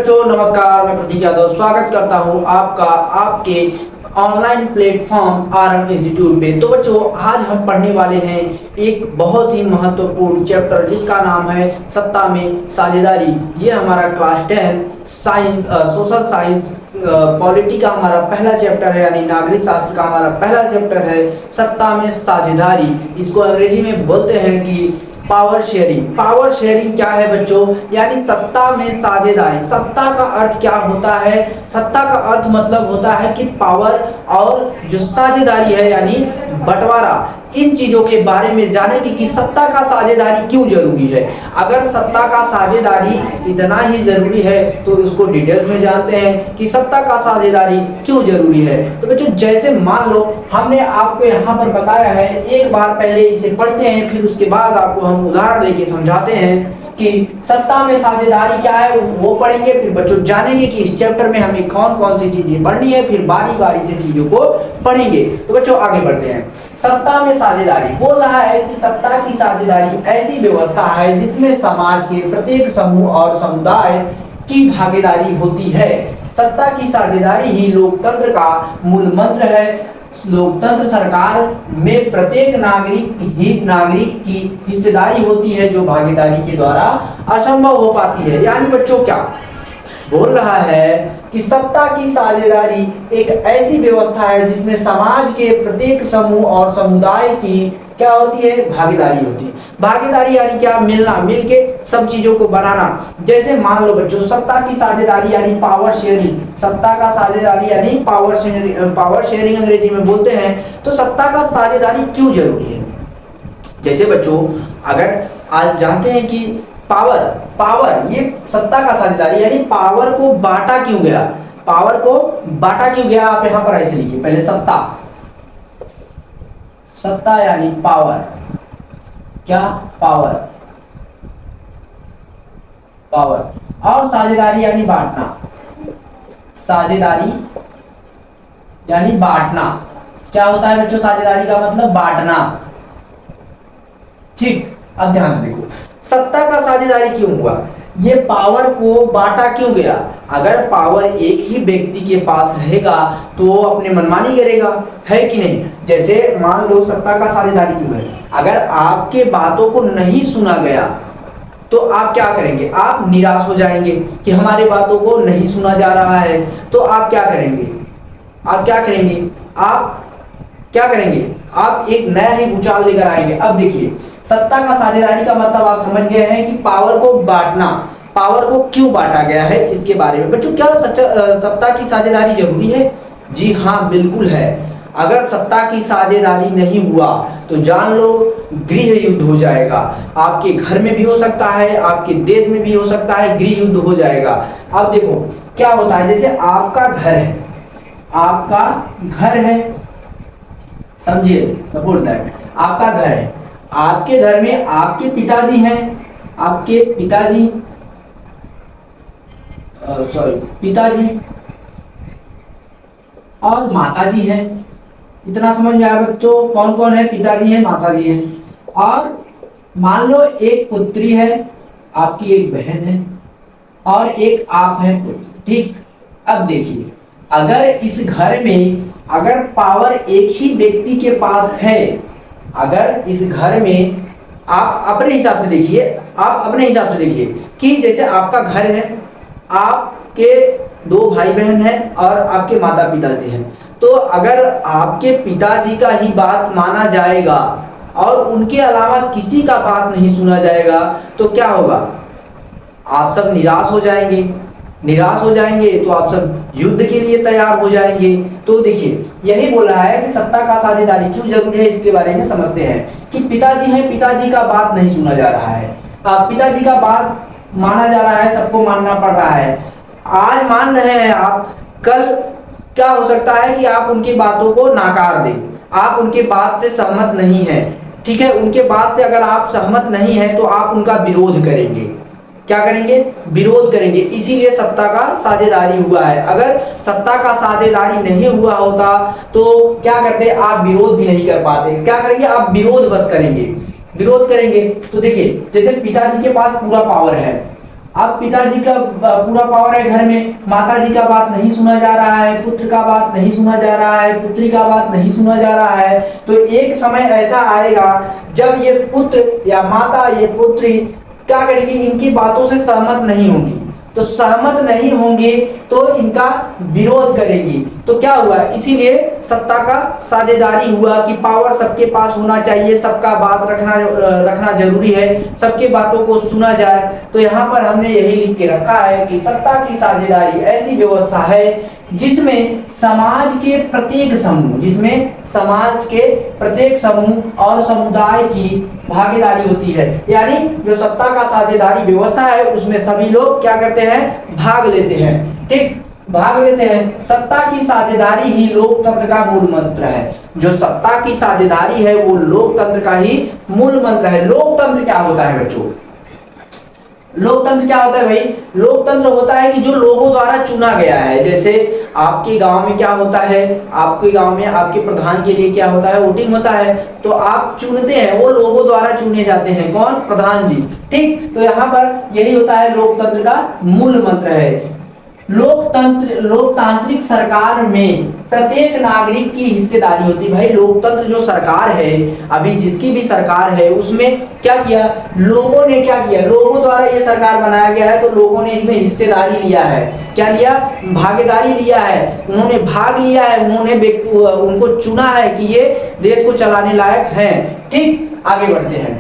बच्चों नमस्कार, मैं प्रतीक यादव स्वागत करता हूं आपका आपके ऑनलाइन प्लेटफॉर्म आरएम इंस्टीट्यूट पे। तो बच्चों आज हम पढ़ने वाले हैं एक बहुत ही महत्वपूर्ण चैप्टर जिसका नाम है सत्ता में साझेदारी। ये हमारा class 10 science social science polity का हमारा पहला चैप्टर है, यानी नागरिक शास्त्र का हमारा पहला चैप्टर है सत्ता में साझेदारी। इसको अंग्रेजी में बोलते हैं कि पावर शेयरिंग। पावर शेयरिंग क्या है बच्चों? यानी सत्ता में साझेदारी। सत्ता का अर्थ क्या होता है? सत्ता का अर्थ मतलब होता है कि पावर और जो साझेदारी है यानी बंटवारा। इन चीजों के बारे में जानेंगे कि सत्ता का साझेदारी क्यों जरूरी है। अगर सत्ता का साझेदारी इतना ही जरूरी है तो उसको डिटेल्स में जानते हैं कि सत्ता का साझेदारी क्यों जरूरी है। तो बच्चों जैसे मान लो हमने आपको यहाँ पर बताया है, एक बार पहले इसे पढ़ते हैं, फिर उसके बाद आपको हम उदाहरण देके समझाते हैं कि सत्ता में साझेदारी क्या है, वो पढ़ेंगे। फिर बच्चों जानेंगे कि इस चैप्टर में हमें कौन कौन सी चीजें पढ़नी है, फिर बारी बारी से चीजों को पढ़ेंगे। तो बच्चों आगे बढ़ते हैं। सत्ता में साझेदारी बोल रहा है कि सत्ता की साझेदारी ऐसी व्यवस्था है जिसमें समाज के प्रत्येक समूह और समुदाय की भागीदारी होती है। सत्ता की साझेदारी ही लोकतंत्र का मूल मंत्र है। लोकतंत्र सरकार में प्रत्येक नागरिक की हिस्सेदारी होती है जो भागीदारी के द्वारा असंभव हो पाती है। यानी बच्चों क्या बोल रहा है कि सत्ता की साझेदारी एक ऐसी व्यवस्था है जिसमें समाज के प्रत्येक समूह और समुदाय की क्या होती है? भागीदारी होती है। भागीदारी यानी क्या? मिलना, मिलके सब चीजों को बनाना। जैसे मान लो बच्चों सत्ता की साझेदारी यानी पावर शेयरिंग। सत्ता का साझेदारी यानी पावर शेयरिंग अंग्रेजी में बोलते हैं। तो सत्ता का साझेदारी क्यों जरूरी है? जैसे बच्चों अगर आज जानते हैं कि पावर ये सत्ता का साझेदारी यानी पावर को बांटा क्यों गया? पावर को बांटा क्यों गया? आप यहां पर ऐसे लिखिए पहले सत्ता यानी पावर। क्या? पावर और साझेदारी यानी बांटना। साझेदारी यानी बांटना। क्या होता है बच्चों साझेदारी का मतलब? बांटना। ठीक, अब ध्यान से देखो सत्ता का साझेदारी क्यों हुआ, ये पावर को बांटा क्यों गया। अगर पावर एक ही व्यक्ति के पास रहेगा तो अपने मनमानी करेगा, है कि नहीं? जैसे मान लो सत्ता का साझेदारी क्यों है, अगर आपके बातों को नहीं सुना गया तो आप क्या करेंगे? आप निराश हो जाएंगे कि हमारे बातों को नहीं सुना जा रहा है। तो आप क्या करेंगे? आप एक नया ही भूचाल लेकर आएंगे। अब देखिए सत्ता का साझेदारी का मतलब आप समझ गए हैं कि पावर को बांटना। पावर को क्यों बांटा गया है इसके बारे में। बच्चों क्या सत्ता की साझेदारी जरूरी है? जी हाँ, बिल्कुल है। अगर सत्ता की साझेदारी नहीं हुआ तो जान लो गृह युद्ध हो जाएगा। आपके घर में भी हो सकता है, आपके देश में भी हो सकता है, गृह युद्ध हो जाएगा। अब देखो क्या होता है, जैसे आपका घर है, समझिए, सपोज दैट आपका घर है। आपके घर में आपके पिताजी हैं, पिताजी और माताजी हैं। इतना समझ में आया बच्चों? कौन कौन है? पिताजी हैं, माताजी हैं। और मान लो एक पुत्री है, आपकी एक बहन है और एक आप है पुत्र। ठीक, अब देखिए अगर इस घर में अगर पावर एक ही व्यक्ति के पास है, अगर इस घर में आप अपने हिसाब से देखिए कि जैसे आपका घर है, आपके 2 भाई बहन हैं और आपके माता पिताजी हैं। तो अगर आपके पिताजी का ही बात माना जाएगा और उनके अलावा किसी का बात नहीं सुना जाएगा तो क्या होगा? आप सब निराश हो जाएंगे तो आप सब युद्ध के लिए तैयार हो जाएंगे। तो देखिए यही बोल रहा है कि सत्ता का साझेदारी क्यों जरूरी है, इसके बारे में समझते हैं कि पिताजी हैं, पिताजी का बात नहीं सुना जा रहा है, पिताजी का बात माना जा रहा है, सबको मानना पड़ रहा है। आज मान रहे हैं आप, कल क्या हो सकता है कि आप उनकी बातों को नाकार दें, आप उनके बात से सहमत नहीं है। ठीक है, उनके बात से अगर आप सहमत नहीं है तो आप उनका विरोध करेंगे। क्या करेंगे? विरोध करेंगे। इसीलिए सत्ता का साझेदारी हुआ है। अगर सत्ता का साझेदारी नहीं हुआ होता तो क्या करते? आप विरोध भी नहीं कर पाते। क्या करेंगे? आप विरोध बस करेंगे। तो देखिए जैसे पिताजी के पास पूरा पावर है अब पिताजी का पूरा पावर है घर में, माताजी का बात नहीं सुना जा रहा है, पुत्र का बात नहीं सुना जा रहा है, पुत्री का बात नहीं सुना जा रहा है, तो एक समय ऐसा आएगा जब ये पुत्र या माता, ये पुत्री क्या करेंगी, इनकी बातों से सहमत नहीं होंगी। तो सहमत नहीं होंगे तो इनका विरोध करेंगी। तो क्या हुआ, इसीलिए सत्ता का साझेदारी हुआ कि पावर सबके पास होना चाहिए, सबका बात रखना जरूरी है, सबके बातों को सुना जाए। तो यहाँ पर हमने यही लिख के रखा है कि सत्ता की साझेदारी ऐसी व्यवस्था है जिसमें समाज के प्रत्येक समूह और समुदाय की भागीदारी होती है। यानी जो सत्ता का साझेदारी व्यवस्था है उसमें सभी लोग क्या करते हैं, भाग लेते हैं। ठीक, भाग लेते हैं। सत्ता की साझेदारी ही लोकतंत्र का मूल मंत्र है। जो सत्ता की साझेदारी है वो लोकतंत्र का ही मूल मंत्र है। लोकतंत्र क्या होता है बच्चों? लोकतंत्र क्या होता है भाई? लोकतंत्र होता है कि जो लोगों द्वारा चुना गया है। जैसे आपके गांव में क्या होता है, आपके गांव में आपके प्रधान के लिए क्या होता है, वोटिंग होता है, तो आप चुनते हैं, वो लोगों द्वारा चुने जाते हैं। कौन? प्रधान जी। ठीक, तो यहाँ पर यही होता है, लोकतंत्र का मूल मंत्र है। लोकतांत्रिक सरकार में प्रत्येक नागरिक की हिस्सेदारी होती है। भाई लोकतंत्र जो सरकार है, अभी जिसकी भी सरकार है, उसमें क्या किया, लोगों ने क्या किया, लोगों द्वारा ये सरकार बनाया गया है, तो लोगों ने इसमें हिस्सेदारी लिया है। क्या लिया? भागीदारी लिया है, उन्होंने भाग लिया है, उन्होंने उनको चुना है कि ये देश को चलाने लायक है। ठीक, आगे बढ़ते हैं।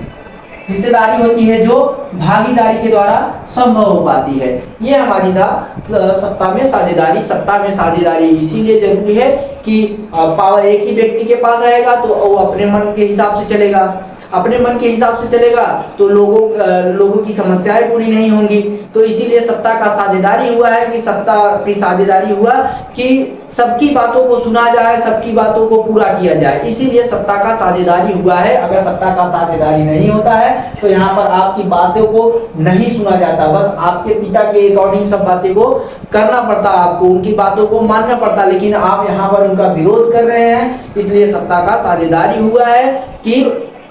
हिस्सेदारी होती है जो भागीदारी के द्वारा संभव हो पाती है। ये हमारी था सत्ता में साझेदारी। सत्ता में साझेदारी इसीलिए जरूरी है कि पावर एक ही व्यक्ति के पास रहेगा तो वो अपने मन के हिसाब से चलेगा। अपने मन के हिसाब से चलेगा तो लोगों की समस्याएं पूरी नहीं होंगी। तो इसीलिए सत्ता का साझेदारी हुआ है कि सत्ता की साझेदारी हुआ कि सबकी बातों को सुना जाए, सबकी बातों को पूरा किया जाए, इसीलिए सत्ता का साझेदारी हुआ है। अगर सत्ता का साझेदारी नहीं होता है तो यहाँ पर आपकी बातों को नहीं सुना जाता, बस आपके पिता के अकॉर्डिंग सब बातें को करना पड़ता, आपको उनकी बातों को मानना पड़ता, लेकिन आप यहाँ पर उनका विरोध कर रहे हैं। इसलिए सत्ता का साझेदारी हुआ है कि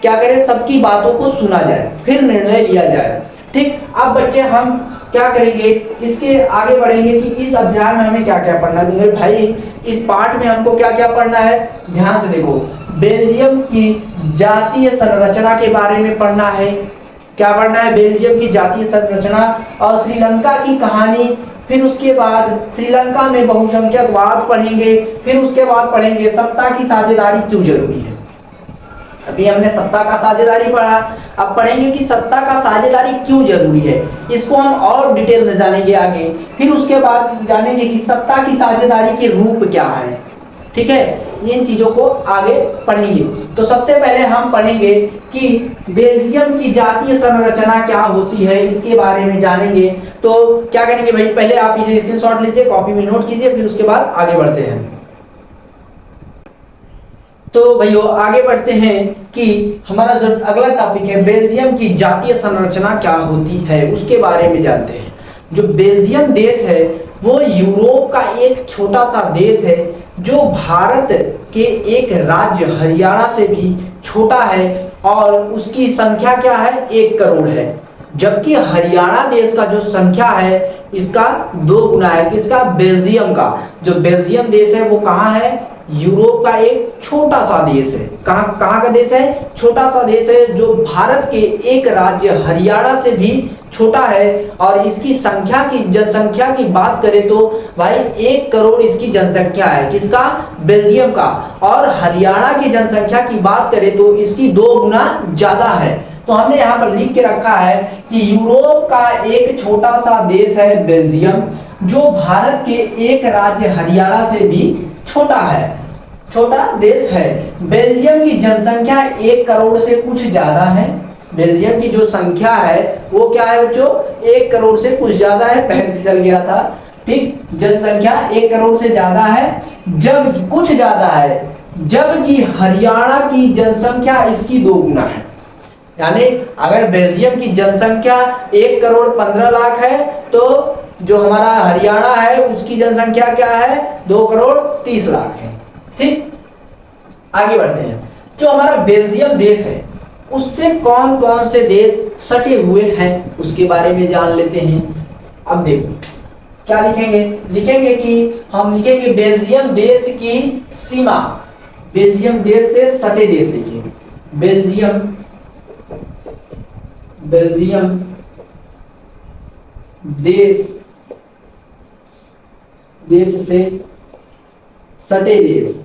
क्या करें, सबकी बातों को सुना जाए, फिर निर्णय लिया जाए। ठीक, अब बच्चे हम क्या करेंगे, इसके आगे बढ़ेंगे कि इस अध्याय में हमें क्या क्या पढ़ना है। भाई इस पाठ में हमको क्या क्या पढ़ना है, ध्यान से देखो। बेल्जियम की जातीय संरचना के बारे में पढ़ना है। क्या पढ़ना है? बेल्जियम की जातीय संरचना और श्रीलंका की कहानी। फिर उसके बाद श्रीलंका में बहुसंख्यकवाद पढ़ेंगे। फिर उसके बाद पढ़ेंगे सत्ता की साझेदारी क्यों जरूरी है। अभी हमने सत्ता का साझेदारी पढ़ा, अब पढ़ेंगे कि सत्ता का साझेदारी क्यों जरूरी है। इसको हम और डिटेल में जानेंगे आगे। फिर उसके बाद जानेंगे कि सत्ता की साझेदारी के रूप क्या है। ठीक है, इन चीजों को आगे पढ़ेंगे। तो सबसे पहले हम पढ़ेंगे कि बेल्जियम की जातीय संरचना क्या होती है, इसके बारे में जानेंगे। तो क्या करेंगे भाई, पहले आप इसे स्क्रीनशॉट लीजिए, कॉपी में नोट कीजिए, फिर उसके बाद आगे बढ़ते हैं। तो भाइयों आगे बढ़ते हैं कि हमारा जो अगला टॉपिक है, बेल्जियम की जातीय संरचना क्या होती है, उसके बारे में जानते हैं। जो बेल्जियम देश है वो यूरोप का एक छोटा सा देश है, जो भारत के एक राज्य हरियाणा से भी छोटा है, और उसकी संख्या क्या है, 1 करोड़ है। जबकि हरियाणा देश का जो संख्या है इसका 2 गुना है। किसका? बेल्जियम का। जो बेल्जियम देश है वो कहाँ है? यूरोप का एक छोटा सा देश है। कहाँ का देश है? छोटा सा देश है, जो भारत के एक राज्य हरियाणा से भी छोटा है। और इसकी जनसंख्या की बात करें तो भाई 1 करोड़ इसकी जनसंख्या है। किसका? बेल्जियम का। और हरियाणा की जनसंख्या की बात करें तो इसकी 2 गुना ज्यादा है। तो हमने यहाँ पर लिख के रखा है कि यूरोप का एक छोटा सा देश है बेल्जियम, जो भारत के एक राज्य हरियाणा से भी छोटा है, छोटा देश है। बेल्जियम की जनसंख्या 1 करोड़ से कुछ ज्यादा है। बेल्जियम की जो संख्या है वो क्या है बच्चों? 1 करोड़ से कुछ ज्यादा है। पहले फिसल गया था। ठीक, जनसंख्या 1 करोड़ से ज्यादा है, जब कुछ ज्यादा है, जबकि हरियाणा की जनसंख्या इसकी 2 गुना है। यानी अगर बेल्जियम की जनसंख्या 1 करोड़ 15 लाख है, तो जो हमारा हरियाणा है उसकी जनसंख्या क्या है? 2 करोड़ 30 लाख है। ठीक, आगे बढ़ते हैं। जो हमारा बेल्जियम देश है उससे कौन कौन से देश सटे हुए हैं उसके बारे में जान लेते हैं। अब देखो क्या लिखेंगे, लिखेंगे कि हम लिखेंगे बेल्जियम देश की सीमा, बेल्जियम देश से सटे देश लिखेंगे, बेल्जियम, बेल्जियम देश, देश से सटे देश,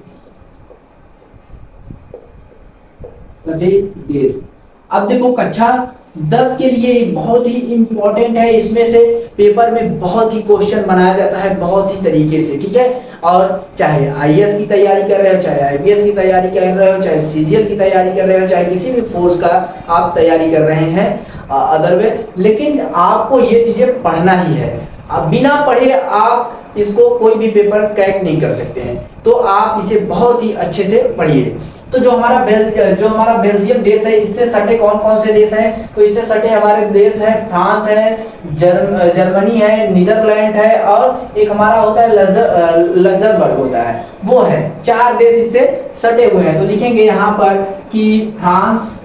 सटे देश। अब देखो कक्षा 10 के लिए बहुत ही इंपॉर्टेंट है, इसमें से पेपर में बहुत ही क्वेश्चन बनाया जाता है बहुत ही तरीके से, ठीक है। और चाहे आईएएस की तैयारी कर रहे हो, चाहे आईपीएस की तैयारी कर रहे हो, चाहे सीजीएल की तैयारी कर रहे हो, चाहे किसी भी फोर्स का आप तैयारी कर रहे हैं अदर वे, लेकिन आपको ये चीजें पढ़ना ही है। अब बिना पढ़े आप इसको कोई भी पेपर क्रैक नहीं कर सकते हैं, तो आप इसे बहुत ही अच्छे से पढ़िए। तो जो हमारा बेल्जियम देश है, इससे सटे कौन कौन से देश हैं, तो इससे सटे हमारे देश है फ्रांस है, जर्मनी है, नीदरलैंड है, और एक हमारा होता है लग्जमबर्ग होता है, वो है। 4 देश इससे सटे हुए हैं। तो लिखेंगे यहाँ पर कि फ्रांस,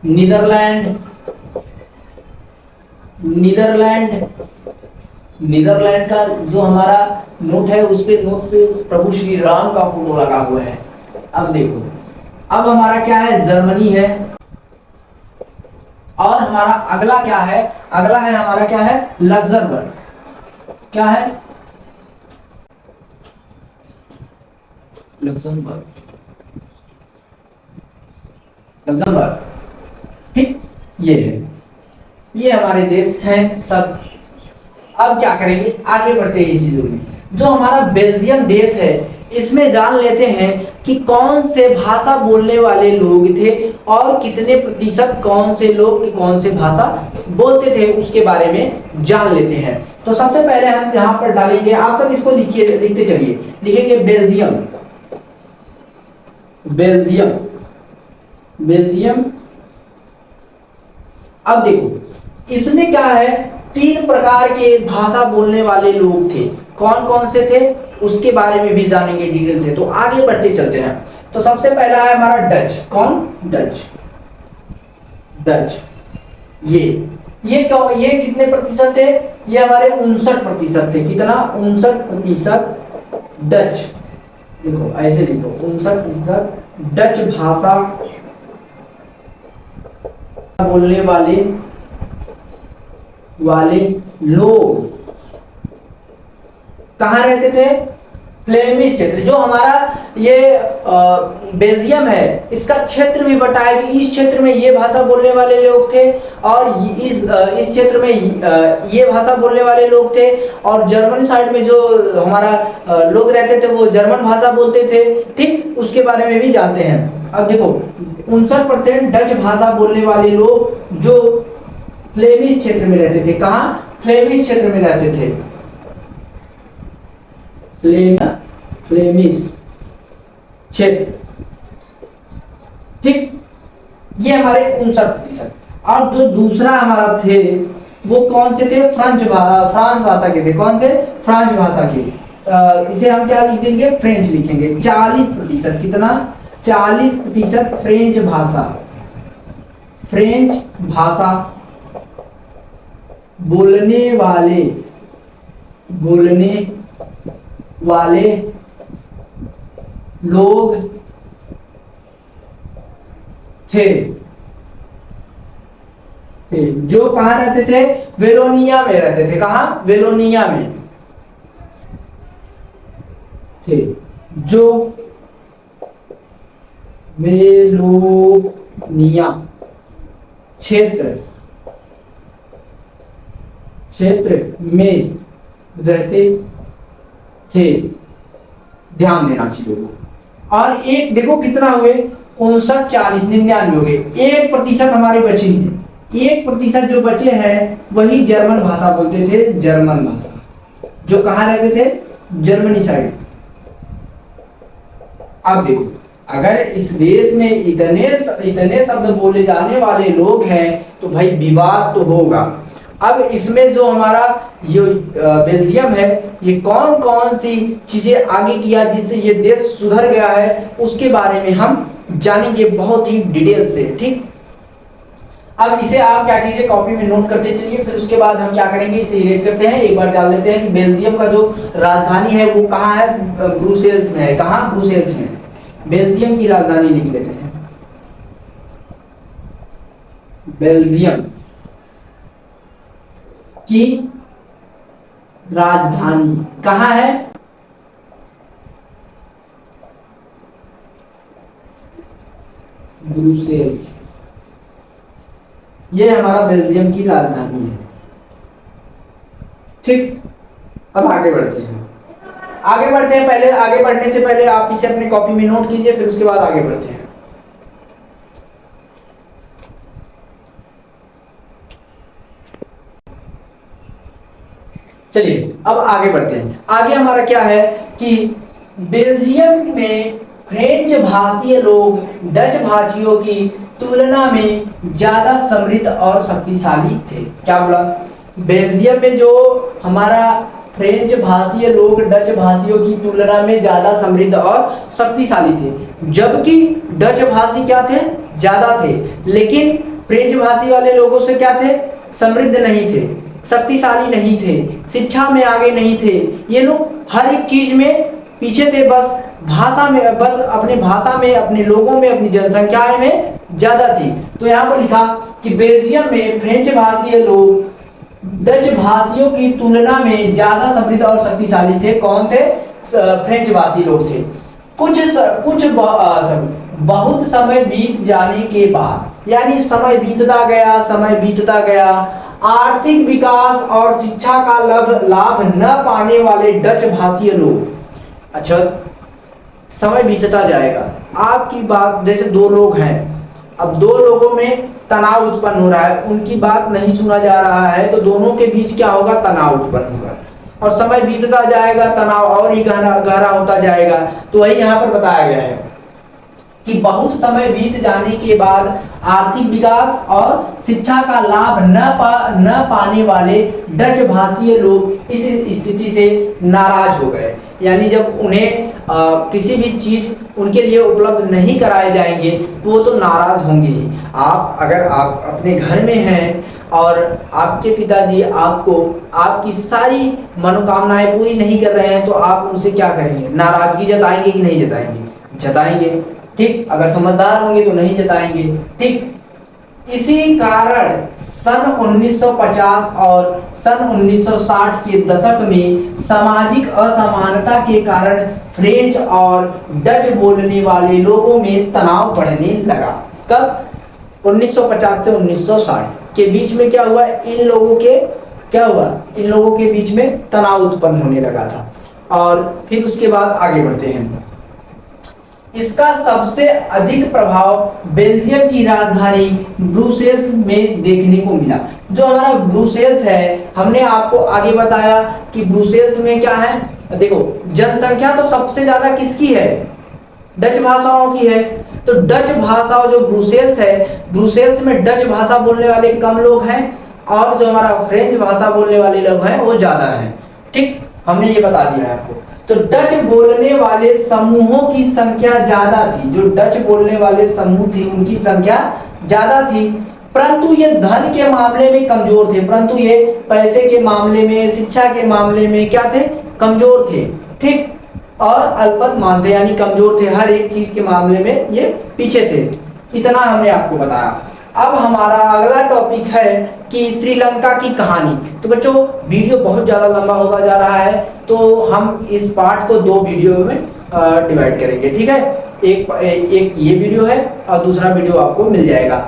नीदरलैंड, नीदरलैंड का जो हमारा नोट है उस पे नोट पे प्रभु श्री राम का फोटो लगा हुआ है। अब देखो, अब हमारा क्या है, जर्मनी है, और हमारा अगला क्या है, अगला है हमारा क्या है, लग्जमबर्ग। क्या है, लग्जमबर्ग, लग्जमबर्ग, ठीक, ये है, ये हमारे देश हैं सब। अब क्या करेंगे, आगे बढ़ते हैं इस चीजों में। जो हमारा बेल्जियम देश है, इसमें जान लेते हैं कि कौन से भाषा बोलने वाले लोग थे और कितने प्रतिशत कौन से लोग कौन से भाषा बोलते थे, उसके बारे में जान लेते हैं। तो सबसे पहले हम यहाँ पर डालेंगे, आप सब इसको लिखिए, लिखते चलिए, लिखेंगे बेल्जियम, बेल्जियम, बेल्जियम। अब देखो इसमें क्या है, 3 प्रकार के भाषा बोलने वाले लोग थे, कौन कौन से थे उसके बारे में भी जानेंगे डिटेल से। तो आगे बढ़ते चलते हैं। तो सबसे पहला है हमारा डच, कौन, डच, डच, ये कितने प्रतिशत थे, ये हमारे 59% थे। कितना, 59% डच, देखो ऐसे लिखो, 59% डच भाषा बोलने वाले लोग कहाँ रहते थे, फ्लेमिश क्षेत्र। जो हमारा ये बेल्जियम है, इसका क्षेत्र भी बटा है कि इस क्षेत्र में ये भाषा बोलने वाले लोग थे, और इस क्षेत्र में ये भाषा बोलने वाले लोग थे, और जर्मन साइड में जो हमारा लोग रहते थे वो जर्मन भाषा बोलते थे, ठीक, उसके बारे में भी जानते हैं। अब देखो 59% डच भाषा बोलने वाले लोग जो फ्लेमिश क्षेत्र में रहते थे, कहाँ, फ्लेमिश क्षेत्र में रहते थे, फ्लेमिश क्षेत्र, ठीक, ये हमारे 59%। और जो दूसरा हमारा थे वो कौन से थे, फ्रांस भाषा के थे, कौन से, फ्रांस भाषा के, इसे हम क्या लिख देंगे, फ्रेंच लिखेंगे। 40%, कितना, 40% फ्रेंच भाषा, फ्रेंच भाषा बोलने वाले लोग थे, जो कहाँ रहते थे, वेलोनिया में रहते थे। कहाँ, वेलोनिया में थे, जो वेलोनिया क्षेत्र में रहते थे, ध्यान देना चाहिए वो। और एक देखो कितना हुए, 59, 40, 99 हो गए। 1% हमारे बचे हैं, 1% जो बचे हैं वही जर्मन भाषा बोलते थे, जर्मन भाषा, जो कहाँ रहते थे, जर्मनी साइड। अब देखो अगर इस देश में इतने शब्द बोले जाने वाले लोग हैं तो भाई विवाद तो होगा। अब इसमें जो हमारा ये बेल्जियम है, ये कौन कौन सी चीजें आगे किया जिससे ये देश सुधर गया है, उसके बारे में हम जानेंगे बहुत ही डिटेल से, ठीक। अब इसे आप क्या कीजिए, कॉपी में नोट करते चलिए। फिर उसके बाद हम क्या करेंगे, इसे इरेज करते हैं। एक बार डाल देते हैं कि बेल्जियम का जो राजधानी है वो कहाँ है, ब्रुसेल्स में है। कहाँ, ब्रुसेल्स में। बेल्जियम की राजधानी लिख लेते हैं, बेल्जियम की राजधानी कहाँ है, ब्रुसेल्स। ये हमारा बेल्जियम की राजधानी है। ठीक, अब आगे बढ़ते हैं। आगे बढ़ते हैं, पहले आगे बढ़ने से पहले आप इसे अपने कॉपी में नोट कीजिए, फिर उसके बाद आगे बढ़ते हैं। चलिए अब आगे बढ़ते हैं। आगे हमारा क्या है कि बेल्जियम में फ्रेंच भाषीय लोग डच भाषियों की तुलना में ज्यादा समृद्ध और शक्तिशाली थे। क्या बोला, बेल्जियम में जो हमारा फ्रेंच भाषीय लोग डच भाषियों की तुलना में ज्यादा समृद्ध और शक्तिशाली थे, जबकि डच भाषी क्या थे, ज्यादा थे, लेकिन फ्रेंच भाषी वाले लोगों से क्या थे, समृद्ध नहीं थे, शक्तिशाली नहीं थे, शिक्षा में आगे नहीं थे। ये लोग हर एक चीज में पीछे थे, बस भाषा में, बस अपने भाषा में, अपने लोगों में, अपनी जनसंख्या में ज्यादा थी। तो यहाँ पर लिखा कि बेल्जियम में फ्रेंच भाषीय लोग डच भाषियों की तुलना में ज्यादा समृद्ध और शक्तिशाली थे। कौन थे, फ्रेंच भाषी लोग थे। बहुत समय बीत जाने के बाद, यानी समय बीतता गया, आर्थिक विकास और शिक्षा का लाभ न पाने वाले डच भाषीय लोग, अच्छा समय बीतता जाएगा, आपकी बात, जैसे दो लोग हैं, अब दो लोगों में तनाव उत्पन्न हो रहा है, उनकी बात नहीं सुना जा रहा है, तो दोनों के बीच क्या होगा, तनाव उत्पन्न होगा, और समय बीतता जाएगा, तनाव और ही गहरा होता जाएगा। तो वही यहाँ पर बताया गया है कि बहुत समय बीत जाने के बाद आर्थिक विकास और शिक्षा का लाभ न पाने वाले डच भाषीय लोग इस स्थिति से नाराज हो गए। यानी जब उन्हें किसी भी चीज उनके लिए उपलब्ध नहीं कराए जाएंगे तो वो तो नाराज होंगे ही। अगर आप अपने घर में हैं और आपके पिताजी आपको आपकी सारी मनोकामनाएं पूरी नहीं कर रहे हैं, तो आप उनसे क्या करेंगे, नाराजगी जताएंगे कि नहीं जताएंगे, जताएंगे। ठीक, अगर समझदार होंगे तो नहीं जताएंगे। ठीक, इसी कारण सन 1950 और सन 1960 के दशक में सामाजिक असमानता के कारण फ्रेंच और डच बोलने वाले लोगों में तनाव बढ़ने लगा। कब, 1950 से 1960 के बीच में क्या हुआ, इन लोगों के बीच में तनाव उत्पन्न होने लगा था। और फिर उसके बाद आगे बढ़ते हैं। इसका सबसे अधिक प्रभाव बेल्जियम की राजधानी ब्रुसेल्स में देखने को मिला। जो हमारा ब्रुसेल्स है, हमने आपको आगे बताया कि ब्रुसेल्स में क्या है, देखो जनसंख्या तो सबसे ज्यादा किसकी है, डच भाषाओं की है। तो डच भाषा जो ब्रुसेल्स है, ब्रुसेल्स में डच भाषा बोलने वाले कम लोग हैं और जो हमारा फ्रेंच भाषा बोलने वाले लोग हैं वो ज्यादा हैं। ठीक, हमने ये बता दिया है आपको। तो डच बोलने वाले समूहों की संख्या ज्यादा थी, जो डच बोलने वाले समूह थी उनकी संख्या ज्यादा थी, परंतु ये धन के मामले में कमजोर थे, परंतु ये पैसे के मामले में, शिक्षा के मामले में क्या थे, कमजोर थे। ठीक, और अल्पत थे, यानी कमजोर थे, हर एक चीज के मामले में ये पीछे थे। इतना हमने आपको बताया। अब हमारा अगला टॉपिक है कि श्रीलंका की कहानी। तो बच्चों वीडियो बहुत ज़्यादा लंबा होता जा रहा है, तो हम इस पार्ट को 2 वीडियो में डिवाइड करेंगे। ठीक है, एक ये वीडियो है और दूसरा वीडियो आपको मिल जाएगा।